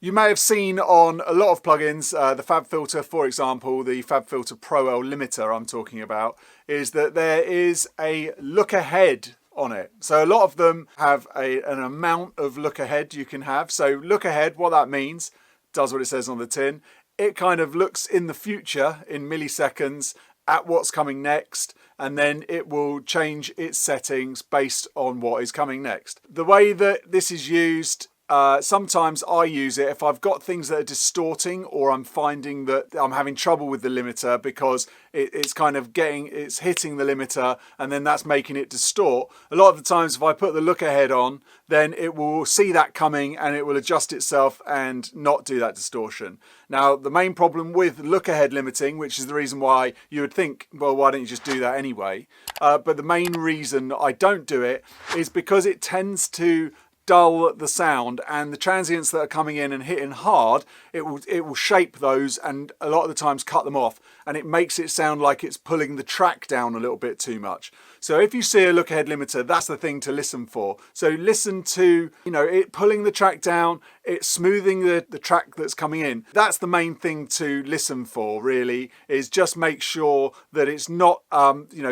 You may have seen on a lot of plugins, the FabFilter, for example, the FabFilter Pro L limiter I'm talking about, is that there is a look ahead on it. So a lot of them have an amount of look ahead you can have. So look ahead, what that means, does what it says on the tin. It kind of looks in the future in milliseconds at what's coming next, and then it will change its settings based on what is coming next. The way that this is used, sometimes I use it if I've got things that are distorting, or I'm finding that I'm having trouble with the limiter because it's hitting the limiter and then that's making it distort. A lot of the times if I put the look ahead on, then it will see that coming and it will adjust itself and not do that distortion. Now, the main problem with look ahead limiting, which is the reason why you would think, well, why don't you just do that anyway? But the main reason I don't do it is because it tends to dull the sound, and the transients that are coming in and hitting hard, it will shape those and a lot of the times cut them off, and it makes it sound like it's pulling the track down a little bit too much. So if you see a look ahead limiter, that's the thing to listen for. So listen to, it pulling the track down, it's smoothing the track that's coming in. That's the main thing to listen for, really, is just make sure that it's not,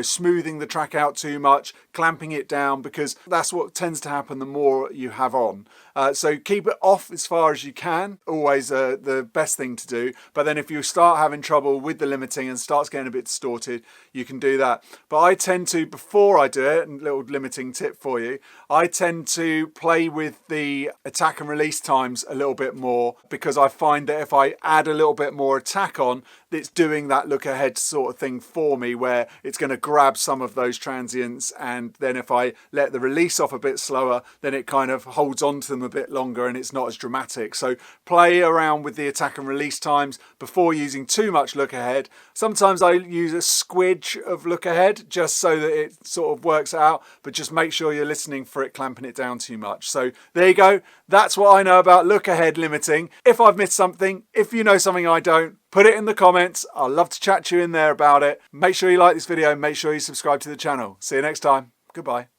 smoothing the track out too much, clamping it down, because that's what tends to happen the more you have on. So keep it off as far as you can, always the best thing to do. But then if you start having trouble with the limiting and starts getting a bit distorted, you can do that. But I tend to, before I do it, and a little limiting tip for you, I tend to play with the attack and release times a little bit more, because I find that if I add a little bit more attack on, it's doing that look ahead sort of thing for me, where it's going to grab some of those transients, and then if I let the release off a bit slower, then it kind of holds on to them a bit longer and it's not as dramatic. So play around with the attack and release times before using too much look ahead. Sometimes I use a squidge of look ahead just so that it sort of works out, but just make sure you're listening for it clamping it down too much. So there you go. That's what I know about look ahead limiting. If I've missed something, if you know something I don't, put it in the comments. I'd love to chat to you in there about it. Make sure you like this video. Make sure you subscribe to the channel. See you next time. Goodbye.